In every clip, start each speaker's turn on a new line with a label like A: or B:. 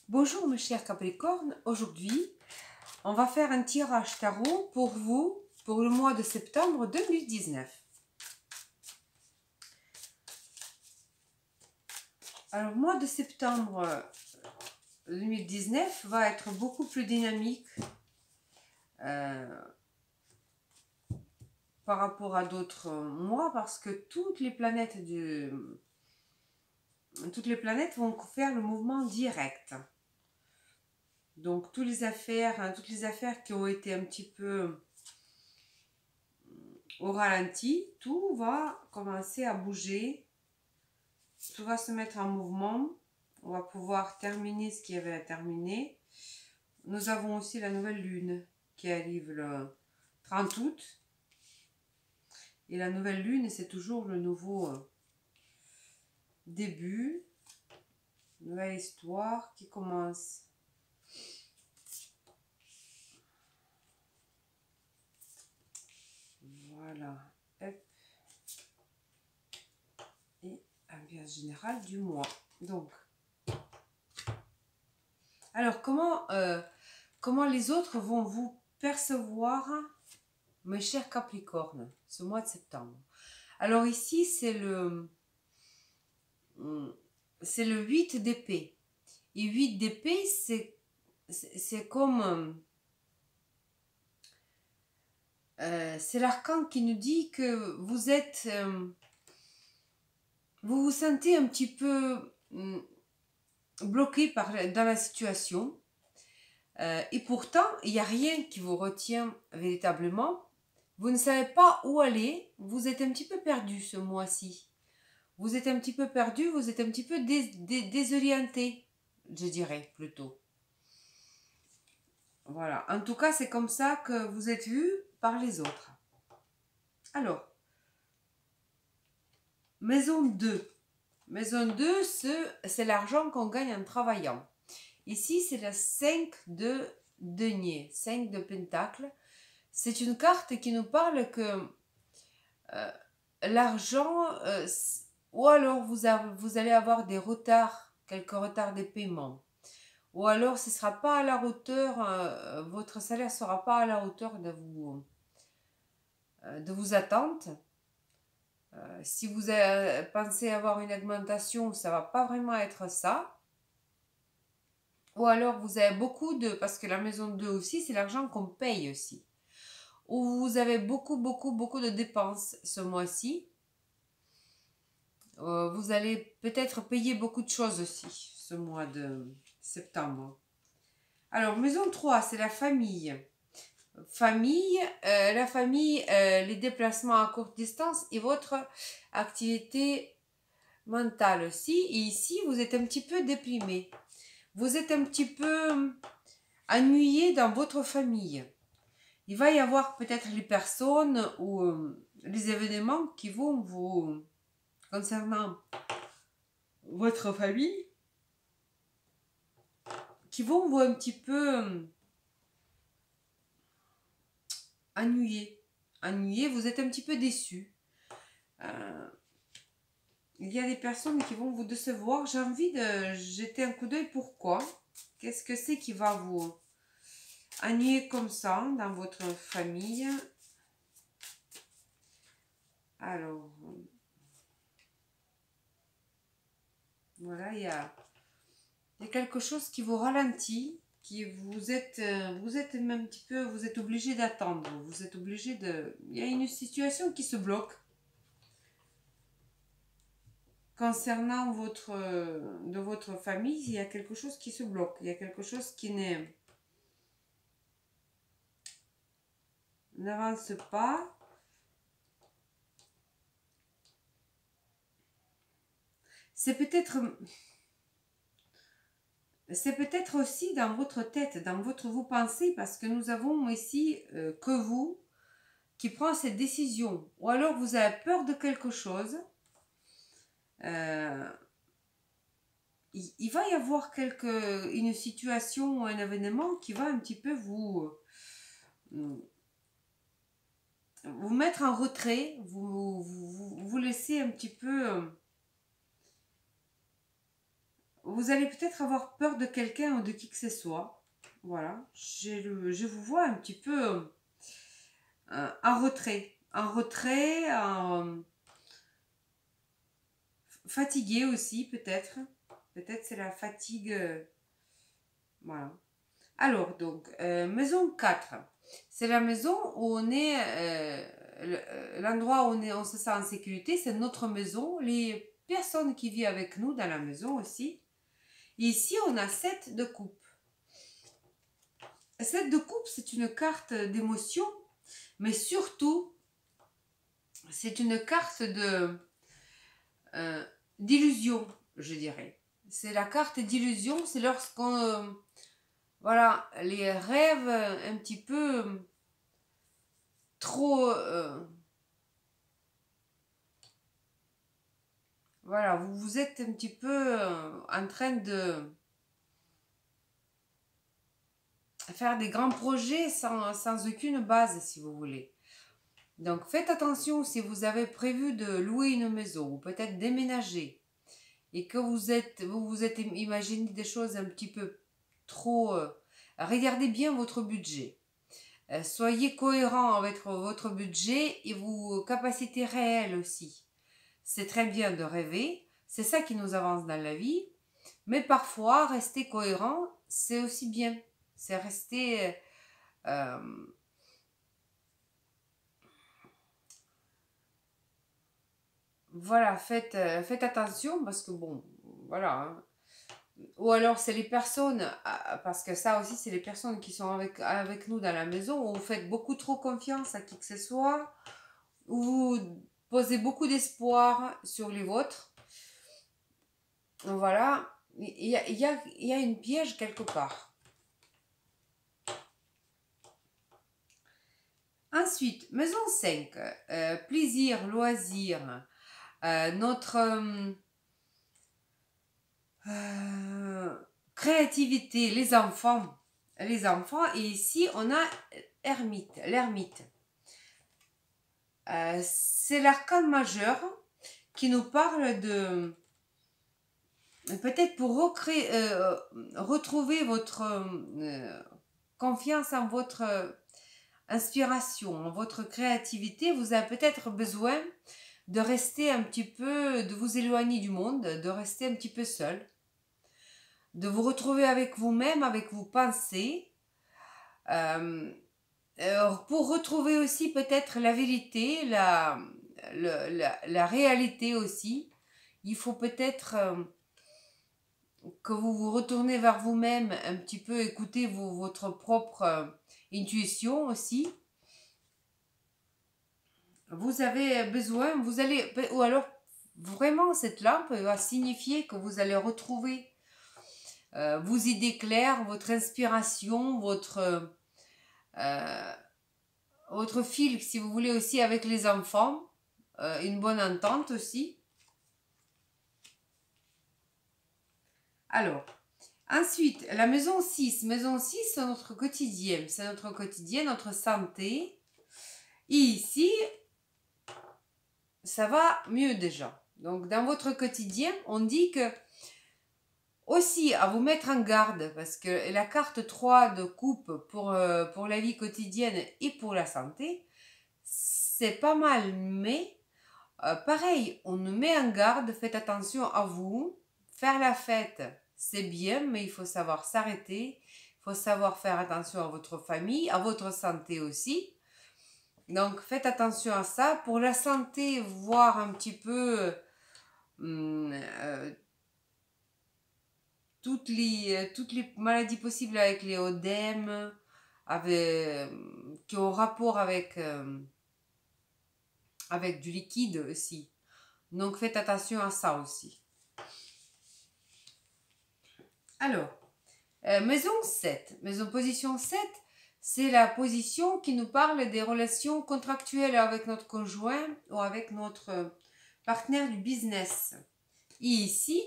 A: Bonjour mes chers Capricornes, aujourd'hui on va faire un tirage tarot pour vous pour le mois de septembre 2019. Alors le mois de septembre 2019 va être beaucoup plus dynamique par rapport à d'autres mois parce que toutes les planètes vont faire le mouvement direct. Donc toutes les affaires qui ont été un petit peu au ralenti, tout va commencer à bouger, tout va se mettre en mouvement. On va pouvoir terminer ce qui avait à terminer. Nous avons aussi la nouvelle lune qui arrive le 30 août. Et la nouvelle lune, c'est toujours le nouveau début, nouvelle histoire qui commence. Voilà. Hop. Et ambiance générale du mois. Donc, alors comment les autres vont vous percevoir, mes chers Capricornes, ce mois de septembre? Alors ici, c'est le 8 d'épée. Et 8 d'épée, c'est comme... c'est l'archan qui nous dit que vous êtes... vous vous sentez un petit peu bloqué dans la situation. Et pourtant, il n'y a rien qui vous retient véritablement. Vous ne savez pas où aller. Vous êtes un petit peu perdu ce mois-ci. Vous êtes un petit peu perdu, vous êtes un petit peu désorienté, je dirais plutôt. Voilà. En tout cas, c'est comme ça que vous êtes vu par les autres. Alors, maison 2. Maison 2, c'est l'argent qu'on gagne en travaillant. Ici, c'est la 5 de denier, 5 de pentacle. C'est une carte qui nous parle que l'argent, ou alors vous allez avoir des retards, quelques retards des paiements. Ou alors ce ne sera pas à la hauteur, votre salaire ne sera pas à la hauteur de vos attentes. Si vous pensez avoir une augmentation, ça ne va pas vraiment être ça. Ou alors vous avez beaucoup parce que la maison 2 aussi, c'est l'argent qu'on paye aussi. Ou vous avez beaucoup de dépenses ce mois-ci. Vous allez peut-être payer beaucoup de choses aussi ce mois de septembre. Alors, maison 3, c'est la famille. La famille, les déplacements à courte distance et votre activité mentale aussi. Et ici, vous êtes un petit peu déprimé. Vous êtes un petit peu ennuyé dans votre famille. Il va y avoir peut-être les personnes ou les événements qui vont vous, concernant votre famille, qui vont vous un petit peu ennuyer. Vous êtes un petit peu déçu. Il y a des personnes qui vont vous décevoir. J'ai envie de jeter un coup d'œil. Pourquoi? Qu'est-ce que c'est qui va vous ennuyer comme ça dans votre famille? Alors, voilà, il y a quelque chose qui vous ralentit, qui vous êtes même un petit peu, vous êtes obligé d'attendre. Vous êtes obligé il y a une situation qui se bloque. Concernant de votre famille, il y a quelque chose qui se bloque. Il y a quelque chose qui n'avance pas. C'est peut-être aussi dans votre tête, dans votre vous pensez, parce que nous avons ici que vous qui prend cette décision. Ou alors vous avez peur de quelque chose. Il va y avoir une situation ou un événement qui va un petit peu vous mettre en retrait, vous laisser un petit peu vous allez peut-être avoir peur de quelqu'un ou de qui que ce soit. Voilà, je vous vois un petit peu en retrait. En retrait, fatigué aussi peut-être. Peut-être c'est la fatigue. Voilà. Alors, donc, maison 4. C'est la maison où on est, l'endroit où on se sent en sécurité, c'est notre maison. Les personnes qui vivent avec nous dans la maison aussi. Ici, on a 7 de coupe. 7 de coupe, c'est une carte d'émotion, mais surtout, c'est une carte d'illusion, je dirais. C'est la carte d'illusion, c'est lorsqu'on... voilà, les rêves un petit peu trop... voilà, vous êtes un petit peu en train de faire des grands projets sans aucune base, si vous voulez. Donc faites attention si vous avez prévu de louer une maison ou peut-être déménager et que vous êtes imaginé des choses un petit peu trop... regardez bien votre budget. Soyez cohérent avec votre budget et vos capacités réelles aussi. C'est très bien de rêver, c'est ça qui nous avance dans la vie, mais parfois rester cohérent, c'est aussi bien. C'est rester... voilà, faites attention parce que bon, voilà. Hein. Ou alors c'est les personnes, parce que ça aussi c'est les personnes qui sont avec nous dans la maison, où vous faites beaucoup trop confiance à qui que ce soit, où vous posez beaucoup d'espoir sur les vôtres. Voilà, il y a une piège quelque part. Ensuite, maison 5, plaisir, loisir, notre créativité, les enfants. Et ici on a l'ermite. C'est l'arcane majeur qui nous parle de peut-être pour retrouver votre confiance en votre inspiration, en votre créativité. Vous avez peut-être besoin de rester un petit peu, de vous éloigner du monde, de rester un petit peu seul, de vous retrouver avec vous-même, avec vos pensées, pour retrouver aussi peut-être la vérité, la réalité aussi. Il faut peut-être que vous vous retournez vers vous-même un petit peu, écouter votre propre intuition aussi. Vous avez besoin, ou alors vraiment cette lampe va signifier que vous allez retrouver vos idées claires, votre inspiration, votre fil, si vous voulez, aussi avec les enfants, une bonne entente aussi. Alors, ensuite, la maison 6. Maison 6, c'est notre quotidien. C'est notre quotidien, notre santé. Et ici, ça va mieux déjà. Donc, dans votre quotidien, on dit que aussi à vous mettre en garde, parce que la carte 3 de coupe pour la vie quotidienne et pour la santé, c'est pas mal, mais pareil, on nous met en garde, faites attention à vous. Faire la fête, c'est bien, mais il faut savoir s'arrêter, il faut savoir faire attention à votre famille, à votre santé aussi. Donc faites attention à ça. Pour la santé, voir un petit peu toutes les maladies possibles avec les œdèmes, qui ont rapport avec du liquide aussi. Donc faites attention à ça aussi. Alors, maison 7. Position 7, c'est la position qui nous parle des relations contractuelles avec notre conjoint ou avec notre partenaire du business. Et ici,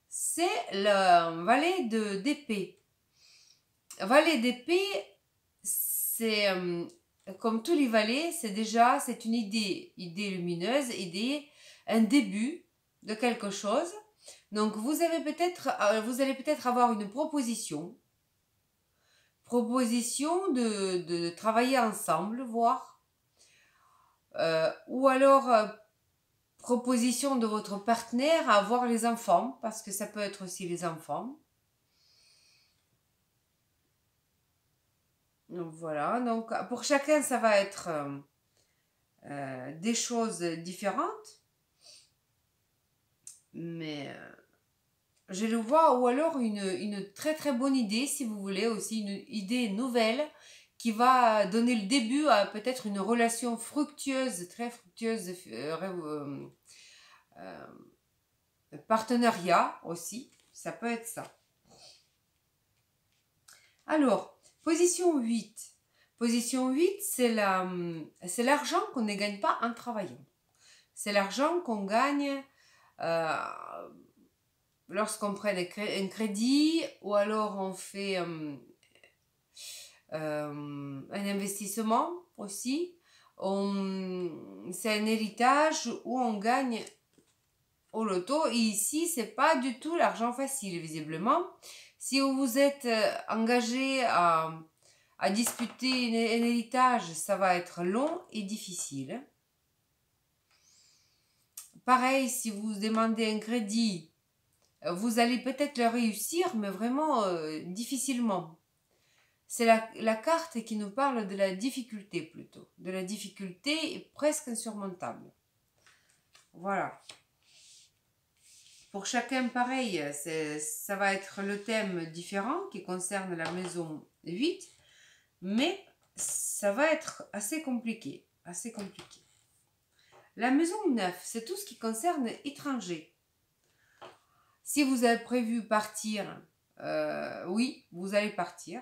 A: c'est le valet d'épée. Valet d'épée, c'est comme tous les valets, c'est une idée lumineuse, un début de quelque chose. Donc, vous allez peut-être avoir une proposition de travailler ensemble, voire, ou alors proposition de votre partenaire à avoir les enfants, parce que ça peut être aussi les enfants. Donc voilà, donc pour chacun, ça va être des choses différentes, mais je le vois, ou alors une très très bonne idée, si vous voulez, aussi une idée nouvelle qui va donner le début à peut-être une relation fructueuse, très fructueuse, euh, partenariat aussi, ça peut être ça. Alors, position 8. Position 8, c'est l'argent qu'on ne gagne pas en travaillant. C'est l'argent qu'on gagne lorsqu'on prend un crédit ou alors on fait un investissement aussi. C'est un héritage où on gagne au loto. Et ici, c'est pas du tout l'argent facile, visiblement. Si vous êtes engagé à disputer un héritage, ça va être long et difficile. Pareil, si vous demandez un crédit, vous allez peut-être le réussir, mais vraiment difficilement. C'est la carte qui nous parle de la difficulté plutôt. De la difficulté presque insurmontable. Voilà. Pour chacun, pareil, ça va être le thème différent qui concerne la maison 8, mais ça va être assez compliqué. La maison 9, c'est tout ce qui concerne étrangers. Si vous avez prévu partir, oui, vous allez partir.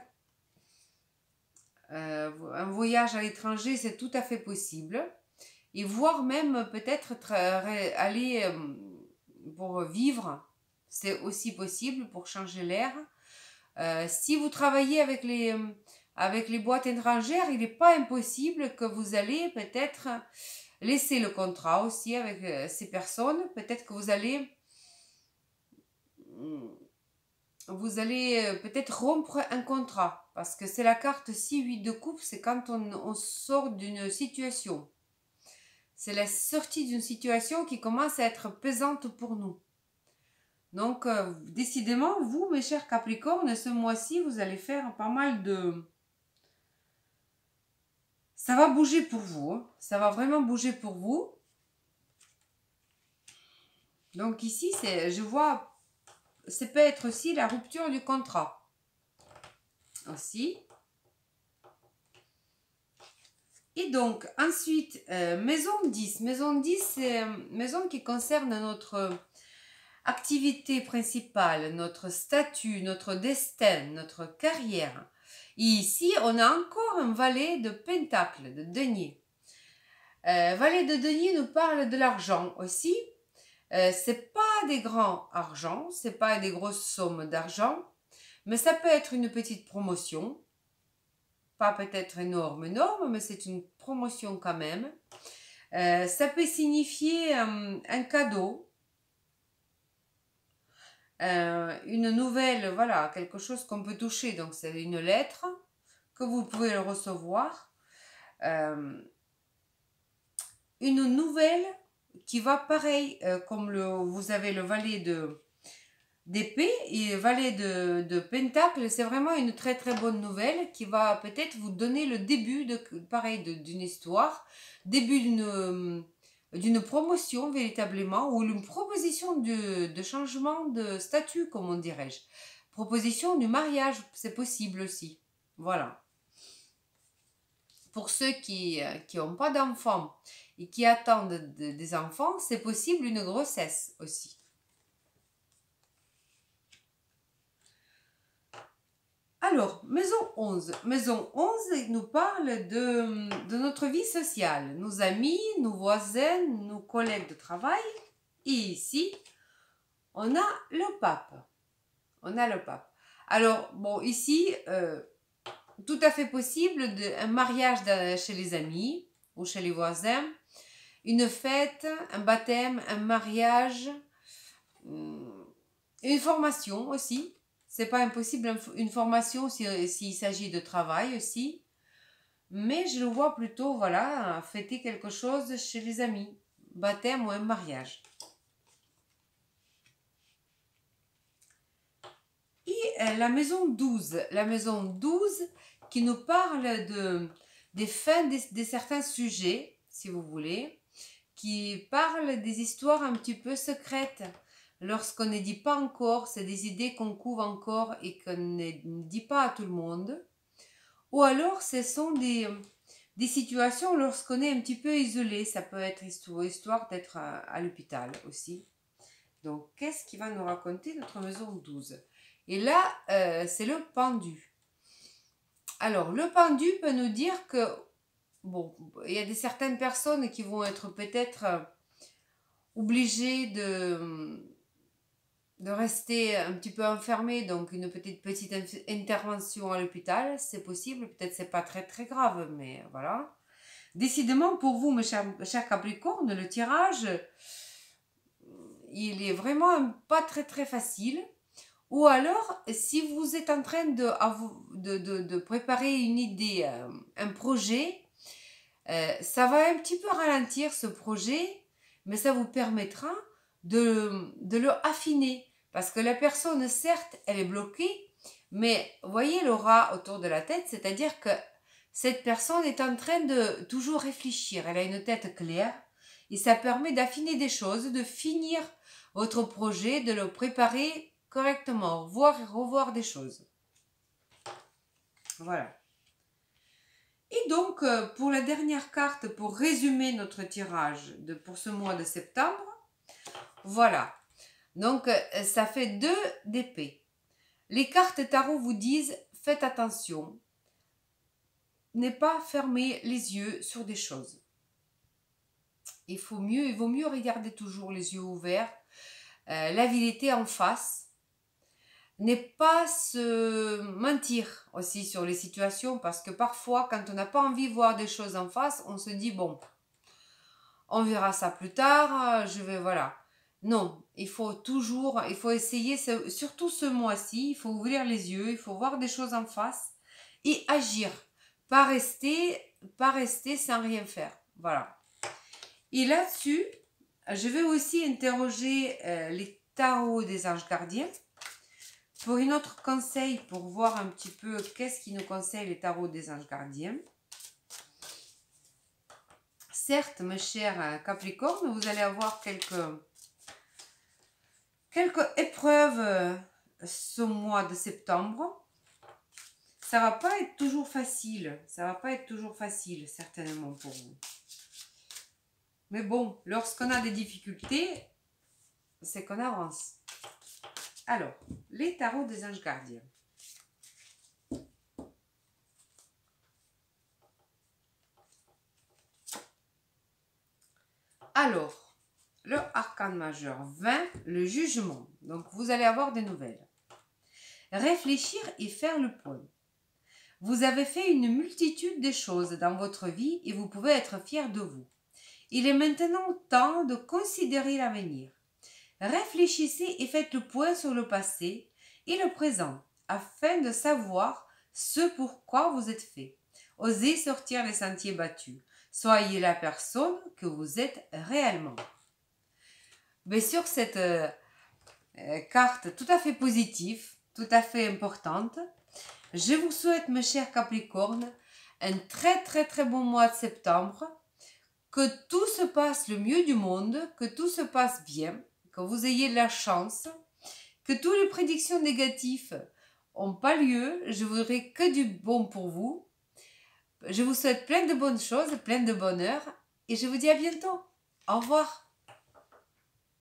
A: Un voyage à l'étranger, c'est tout à fait possible. Et voire même peut-être aller pour vivre, c'est aussi possible pour changer l'air. Si vous travaillez avec les boîtes étrangères, il n'est pas impossible que vous allez peut-être laisser le contrat aussi avec ces personnes. Peut-être que vous allez peut-être rompre un contrat. Parce que c'est la carte 6-8 de coupe, c'est quand on sort d'une situation. C'est la sortie d'une situation qui commence à être pesante pour nous. Donc, décidément, vous, mes chers Capricornes, ce mois-ci, vous allez faire pas mal de... Ça va bouger pour vous. Hein. Ça va vraiment bouger pour vous. Donc ici, je vois, ça peut être aussi la rupture du contrat. Aussi. Et donc, ensuite, maison 10. Maison 10, c'est une maison qui concerne notre activité principale, notre statut, notre destin, notre carrière. Et ici, on a encore un valet de pentacle, de denier. Valet de denier nous parle de l'argent aussi. C'est pas des grands argents, c'est pas des grosses sommes d'argent, mais ça peut être une petite promotion. Pas peut-être énorme, mais c'est une promotion quand même. Ça peut signifier un cadeau. Une nouvelle, voilà, quelque chose qu'on peut toucher. Donc, c'est une lettre que vous pouvez recevoir. Une nouvelle qui va pareil, comme vous avez le valet d'épée et valet de pentacle. C'est vraiment une très très bonne nouvelle qui va peut-être vous donner le début d'une histoire, début d'une promotion véritablement, ou une proposition de changement de statut, comme on dirait-je. Proposition du mariage, c'est possible aussi. Voilà. Pour ceux qui n'ont pas d'enfants et qui attendent des enfants, c'est possible une grossesse aussi. Alors, maison 11. Maison 11 nous parle de notre vie sociale, nos amis, nos voisins, nos collègues de travail. Et ici, on a le pape. Alors, bon, ici, tout à fait possible un mariage chez les amis ou chez les voisins, une fête, un baptême, un mariage, Une formation aussi. C'est pas impossible, une formation s'il s'agit de travail aussi. Mais je le vois plutôt, voilà, fêter quelque chose chez les amis. Baptême ou un mariage. Et la maison 12. La maison 12 qui nous parle des fins de certains sujets, si vous voulez, qui parle des histoires un petit peu secrètes. Lorsqu'on ne dit pas encore, c'est des idées qu'on couvre encore et qu'on ne dit pas à tout le monde. Ou alors, ce sont des situations lorsqu'on est un petit peu isolé. Ça peut être histoire d'être à l'hôpital aussi. Donc, qu'est-ce qui va nous raconter notre maison 12? Et là, c'est le pendu. Alors, le pendu peut nous dire que, bon, il y a certaines personnes qui vont être peut-être obligées de rester un petit peu enfermées, donc une petite intervention à l'hôpital, c'est possible, peut-être c'est pas très très grave, mais voilà. Décidément, pour vous, mes chers Capricornes, le tirage, il est vraiment pas très très facile. Ou alors, si vous êtes en train de préparer une idée, un projet, ça va un petit peu ralentir ce projet, mais ça vous permettra de le affiner. Parce que la personne, certes, elle est bloquée, mais voyez l'aura autour de la tête, c'est-à-dire que cette personne est en train de toujours réfléchir. Elle a une tête claire et ça permet d'affiner des choses, de finir votre projet, de le préparer correctement, voir et revoir des choses. Voilà. Et donc, pour la dernière carte, pour résumer notre tirage pour ce mois de septembre, voilà. Donc, ça fait 2 d'épée. Les cartes tarot vous disent, faites attention, ne pas fermer les yeux sur des choses. Il vaut mieux regarder toujours les yeux ouverts, la vérité en face. Ne pas se mentir aussi sur les situations parce que parfois quand on n'a pas envie de voir des choses en face, on se dit bon, on verra ça plus tard, voilà. Non, il faut essayer, surtout ce mois-ci, il faut ouvrir les yeux, il faut voir des choses en face et agir, pas rester sans rien faire. Voilà. Et là-dessus, je vais aussi interroger les tarots des anges gardiens. Pour une autre conseil, pour voir un petit peu qu'est-ce qui nous conseille les tarots des anges gardiens. Certes, mes chers Capricornes, vous allez avoir quelques épreuves ce mois de septembre. Ça va pas être toujours facile. Ça va pas être toujours facile, certainement, pour vous. Mais bon, lorsqu'on a des difficultés, c'est qu'on avance. Alors, les tarots des anges gardiens. Alors, le arcane majeur 20, le jugement. Donc, vous allez avoir des nouvelles. Réfléchir et faire le point. Vous avez fait une multitude de choses dans votre vie et vous pouvez être fier de vous. Il est maintenant temps de considérer l'avenir. Réfléchissez et faites le point sur le passé et le présent afin de savoir ce pourquoi vous êtes fait. Osez sortir des sentiers battus. Soyez la personne que vous êtes réellement. Mais sur cette carte tout à fait positive, tout à fait importante, je vous souhaite, mes chers Capricornes, un très très très bon mois de septembre, que tout se passe le mieux du monde, que tout se passe bien, que vous ayez de la chance, que toutes les prédictions négatives n'ont pas lieu. Je voudrais que du bon pour vous. Je vous souhaite plein de bonnes choses, plein de bonheur et je vous dis à bientôt. Au revoir.